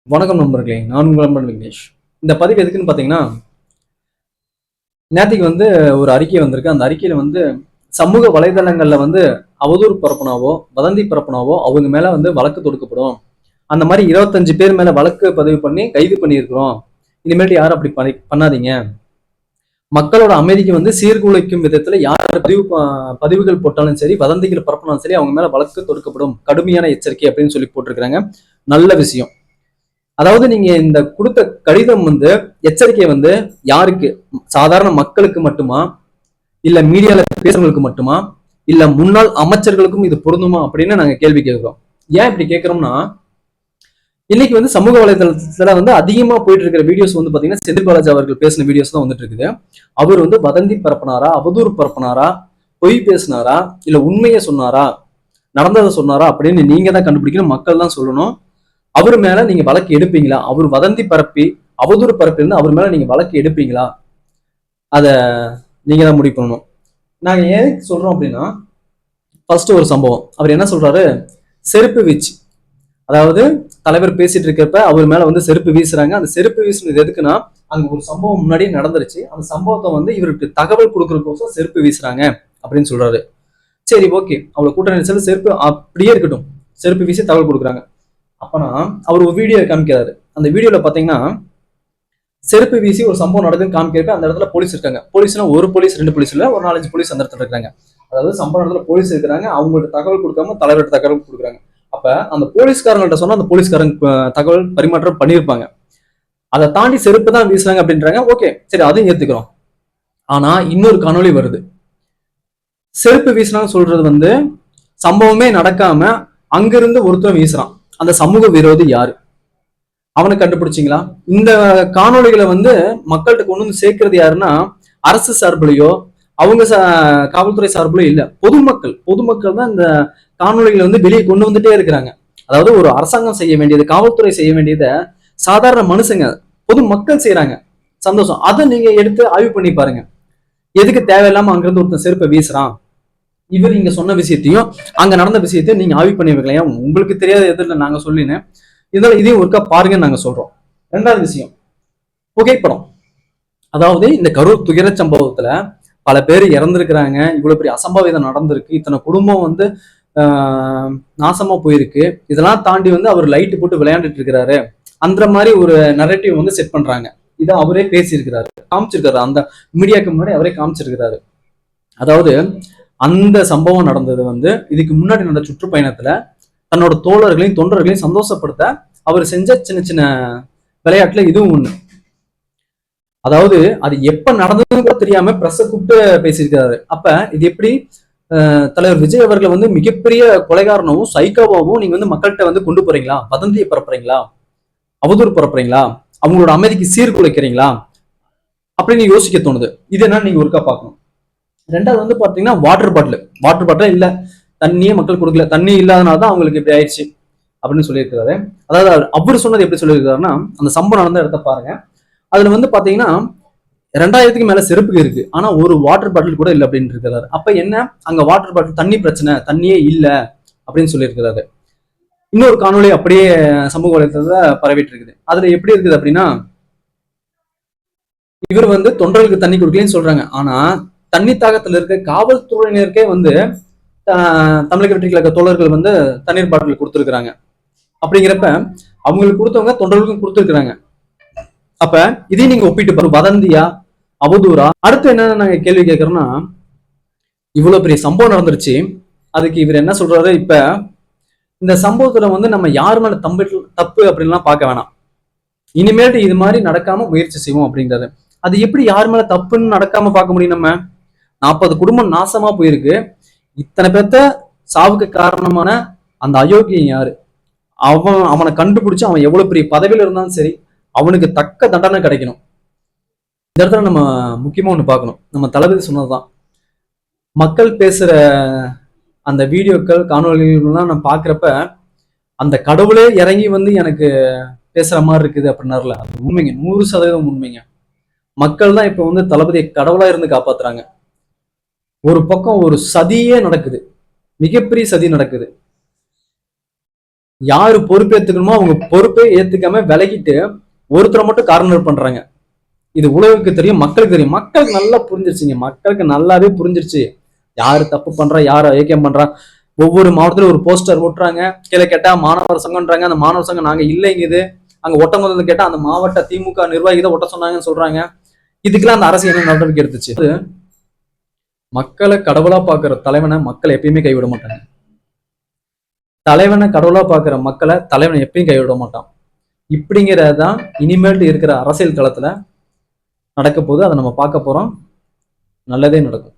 வணக்கம் நண்பர்களே, நான் உங்கள் நண்பன் விக்னேஷ். இந்த பதிவு எதுக்குன்னு பார்த்தீங்கன்னா, நேத்திக்கு ஒரு அறிக்கை வந்திருக்கு. அந்த அறிக்கையில சமூக வலைதளங்கள்ல அவதூறு பரப்புனாவோ, வதந்தி பரப்புனாவோ அவங்க மேல வழக்கு தொடுக்கப்படும். அந்த மாதிரி 25 பேர் மேல வழக்கு பதிவு பண்ணி கைது பண்ணியிருக்கிறோம். இனிமேட்டு யாரும் அப்படி பண்ணாதீங்க. மக்களோட அமைதிக்கு சீர்குலைக்கும் விதத்துல யார் பதிவுகள் போட்டாலும் சரி, வதந்திகள் பரப்பினாலும் சரி, அவங்க மேல வழக்கு தொடுக்கப்படும். கடுமையான எச்சரிக்கை அப்படின்னு சொல்லி போட்டிருக்கிறாங்க. நல்ல விஷயம். அதாவது நீங்க இந்த கொடுத்த கடிதம் எச்சரிக்கை யாருக்கு? சாதாரண மக்களுக்கு மட்டுமா, இல்ல மீடியால பேசுறவங்களுக்கு மட்டுமா, இல்ல முன்னாள் அமைச்சர்களுக்கும் இது பொருந்துமா அப்படின்னு நாங்க கேள்வி கேட்கிறோம். ஏன் இப்படி கேட்கிறோம்னா, இன்னைக்கு சமூக வலைதளத்துல அதிகமா போயிட்டு இருக்கிற வீடியோஸ் பாத்தீங்கன்னா, செந்தில் பாலாஜி அவர்கள் பேசின வீடியோஸ் தான் வந்துட்டு இருக்குது. அவர் வதந்தி பரப்புனாரா, அவதூறு பரப்புனாரா, பொய் பேசினாரா, இல்ல உண்மையை சொன்னாரா, நடந்ததை சொன்னாரா அப்படின்னு நீங்க தான் கண்டுபிடிக்கணும். மக்கள் தான் சொல்லணும். அவர் மேல நீங்க வழக்கு எடுப்பீங்களா? அவர் வதந்தி பரப்பி அவதூறு பரப்பி இருந்து அவர் மேல நீங்க வழக்கு எடுப்பீங்களா? அத நீங்க தான் முடிவு பண்ணணும். நாங்க ஏன் சொல்றோம் அப்படின்னா, ஃபர்ஸ்ட் ஒரு சம்பவம். அவர் என்ன சொல்றாரு? செருப்பு வீச்சு. அதாவது தலைவர் பேசிட்டு இருக்கிறப்ப அவர் மேல செருப்பு வீசுறாங்க. அந்த செருப்பு வீசுனது எதுக்குன்னா, அங்க ஒரு சம்பவம் முன்னாடியே நடந்துருச்சு. அந்த சம்பவத்தை இவருக்கு தகவல் கொடுக்கறதுக்கோசம் செருப்பு வீசுறாங்க அப்படின்னு சொல்றாரு. சரி, ஓகே, அவ்வளவு கூட்ட நெரிசல் செருப்பு அப்படியே இருக்கட்டும். செருப்பு வீசி தகவல் கொடுக்குறாங்க. அப்பனா அவர் ஒரு வீடியோ காமிக்கிறாரு. அந்த வீடியோல பாத்தீங்கன்னா, செருப்பு வீசி ஒரு சம்பவம் நடக்குதுன்னு காமிக்கிறப்ப அந்த இடத்துல போலீஸ் இருக்காங்க. போலீஸ்னா ஒரு போலீஸ் 2 போலீஸ் இல்ல, ஒரு 4-5 போலீஸ் அந்த இடத்துல இருக்காங்க. அதாவது சம்பவ இடத்துல போலீஸ் இருக்கிறாங்க. அவங்கள்ட்ட தகவல் கொடுக்காம தலைவர்கிட்ட தகவல் கொடுக்குறாங்க. அப்ப அந்த போலீஸ்காரங்கள்ட்ட சொன்னா அந்த போலீஸ்காரங்க தகவல் பரிமாற்றம் பண்ணியிருப்பாங்க. அதை தாண்டி செருப்பு தான் வீசுறாங்க அப்படின்றாங்க. ஓகே, சரி, அதையும் ஏத்துக்கிறோம். ஆனா இன்னொரு காணொலி வருது. செருப்பு வீசுறான்னு சொல்றது சம்பவமே நடக்காம அங்கிருந்து ஒருத்தர் வீசுறான். அந்த சமூக விரோதி யாரு? அவனை கண்டுபிடிச்சிங்களா? இந்த காணொலிகளை மக்கள்கிட்ட கொண்டு சேர்க்கிறது யாருன்னா, அரசு சார்பிலையோ அவங்க காவல்துறை சார்பிலோ இல்ல, பொதுமக்கள் தான் இந்த காணொலிகளை வெளியே கொண்டு வந்துட்டே இருக்கிறாங்க. அதாவது ஒரு அரசாங்கம் செய்ய வேண்டியது, காவல்துறை செய்ய வேண்டியதை சாதாரண மனுஷங்க, பொதுமக்கள் செய்யறாங்க. சந்தோஷம். அதை நீங்க எடுத்து ஆய்வு பண்ணி பாருங்க. எதுக்கு தேவையில்லாம அங்கிருந்து ஒருத்தன் செருப்பை வீசுறான்? இவர் இங்க சொன்ன விஷயத்தையும் அங்க நடந்த விஷயத்தையும் நீங்க ஆய்வு பண்ணி வைக்கலாம். உங்களுக்கு தெரியாத எதிரில நாங்க சொல்லினேன். இதனால இதையும் ஒருக்கா பாருங்கன்னு நாங்க சொல்றோம். 2வது விஷயம், புகைப்படம். அதாவது இந்த கரூர் துயர சம்பவத்துல பல பேர் இறந்திருக்கிறாங்க. இவ்வளவு பெரிய அசம்பாவிதம் நடந்திருக்கு. இத்தனை குடும்பம் நாசமா போயிருக்கு. இதெல்லாம் தாண்டி அவர் லைட் போட்டு விளையாண்டுட்டு இருக்கிறாரு. அந்த மாதிரி ஒரு நரேட்டிவ் செட் பண்றாங்க. இதை அவரே பேசியிருக்கிறாரு, காமிச்சிருக்காரு. அந்த மீடியாவுக்கு முன்னாடி அவரே காமிச்சிருக்கிறாரு. அதாவது அந்த சம்பவம் நடந்தது இதுக்கு முன்னாடி நடந்த சுற்றுப்பயணத்துல தன்னோட தோழர்களையும் தொண்டர்களையும் சந்தோஷப்படுத்த அவர் செஞ்ச சின்ன சின்ன விளையாட்டுல இதுவும் ஒண்ணு. அதாவது அது எப்ப நடந்ததுன்னு கூட தெரியாம பிரஸ கூப்பிட்டு பேசியிருக்கிறாரு. அப்ப இது எப்படி தலைவர் விஜய் அவர்களை மிகப்பெரிய கொலைகாரனவும் சைக்கோவாவும் நீங்க மக்கள்கிட்ட கொண்டு போறீங்களா? வதந்தியை பரப்புறீங்களா? அவதூறு பரப்புறீங்களா? அவங்களோட அமைதிக்கு சீர்குலைக்கிறீங்களா அப்படின்னு யோசிக்க தோணுது. இது என்ன நீங்க ஒருக்கா பார்க்கணும். 2வது பாத்தீங்கன்னா வாட்டர் பாட்டில் இல்ல, தண்ணியே மக்கள் கொடுக்கல. தண்ணி இல்லாதனாலதான் அவங்களுக்கு இப்படி ஆயிடுச்சு அப்படின்னு சொல்லியிருக்கிறாரு. அதாவது அவர் சொன்னது எப்படி சொல்லியிருக்காருன்னா, அந்த சம்பவம் நடந்த இடத்த பாருங்க. அதுல பாத்தீங்கன்னா 2000க்கு மேல செருப்பு இருக்கு. ஆனா ஒரு வாட்டர் பாட்டில் கூட இல்லை அப்படின்னு இருக்கிறாரு. அப்ப என்ன, அங்க வாட்டர் பாட்டில் தண்ணி பிரச்சனை, தண்ணியே இல்ல அப்படின்னு சொல்லியிருக்கிறாரு. இன்னொரு காணொலி அப்படியே சமூக வலைத்தளத்துல பரவிட்டு இருக்குது. அதுல எப்படி இருக்குது அப்படின்னா, இவர் தொண்டர்களுக்கு தண்ணி கொடுக்கலன்னு சொல்றாங்க. ஆனா தண்ணி தாகத்துல இருக்க காவல்துறையினருக்கே தமிழக வெற்றி கழக தோழர்கள் தண்ணீர் பாட்டில் கொடுத்துருக்காங்க. அப்படிங்கிறப்ப அவங்களுக்கு கொடுத்தவங்க தொண்டர்களுக்கும் கொடுத்துருக்காங்க. அப்ப இதையும் நீங்க ஒப்பிட்டு பாருங்க. வதந்தியா, அவதூறா? அடுத்து என்ன நாங்க கேள்வி கேட்கறோம்னா, இவ்வளவு பெரிய சம்பவம் நடந்துருச்சு. அதுக்கு இவர் என்ன சொல்றாரு? இப்ப இந்த சம்பவத்துல நம்ம யார் மேல தப்பு அப்படின்லாம் பார்க்க வேணாம். இனிமேட்டு இது மாதிரி நடக்காம முயற்சி செய்வோம் அப்படிங்கிறது. அது எப்படி யார் மேல தப்புன்னு நடக்காம பார்க்க முடியும்? நம்ம 40 குடும்பம் நாசமா போயிருக்கு. இத்தனை பேர்த்த சாவுக்கு காரணமான அந்த அயோக்கியம் யாரு? அவனை கண்டுபிடிச்சு அவன் எவ்வளவு பெரிய பதவியில இருந்தாலும் சரி, அவனுக்கு தக்க தண்டனை கிடைக்கணும். இந்த இடத்துல நம்ம முக்கியமா ஒண்ணு பார்க்கணும். நம்ம தளபதி சொன்னதுதான், மக்கள் பேசுற அந்த வீடியோக்கள் காணொலிகள்லாம் நான் பாக்குறப்ப அந்த கடவுளே இறங்கி எனக்கு பேசுற மாதிரி இருக்குது அப்படின்னாருல, அது உண்மைங்க, 100% உண்மைங்க. மக்கள் தான் இப்ப தளபதியை கடவுளா இருந்து காப்பாத்துறாங்க. ஒரு பக்கம் ஒரு சதியே நடக்குது, மிகப்பெரிய சதி நடக்குது. யாரு பொறுப்பேத்துக்கணுமோ அவங்க பொறுப்பே ஏத்துக்காம விலகிட்டு ஒருத்தரை மட்டும் கார்னர் பண்றாங்க. இது உலகுக்கு தெரியும், மக்களுக்கு தெரியும். மக்களுக்கு நல்லா புரிஞ்சிருச்சுங்க, மக்களுக்கு நல்லாவே புரிஞ்சிருச்சு யாரு தப்பு பண்றா, யாரு ஐக்கியம் பண்றா. ஒவ்வொரு மாவட்டத்திலும் ஒரு போஸ்டர் ஓட்டுறாங்க. கீழே கேட்டா மாணவர் சங்கம்ன்றாங்க, அந்த மாணவர் சங்கம் நாங்க இல்லைங்குது. அங்க ஒட்ட முதல்ல கேட்டா அந்த மாவட்ட திமுக நிர்வாகி தான் ஒட்ட சொன்னாங்கன்னு சொல்றாங்க. இதுக்கெல்லாம் அந்த அரசு என்ன நடவடிக்கை எடுத்துச்சு? மக்களை கடவுளா பாக்குற தலைவனை மக்கள் எப்பயுமே கைவிட மாட்டாங்க. தலைவனை கடவுளா பாக்குற மக்களை தலைவனை எப்பயும் கைவிட மாட்டான். இப்படிங்கிறதான் இனிமேல் இருக்கிற அரசியல் களத்துல நடக்க போது. அதை நம்ம பார்க்க போறோம். நல்லதே நடக்கும்.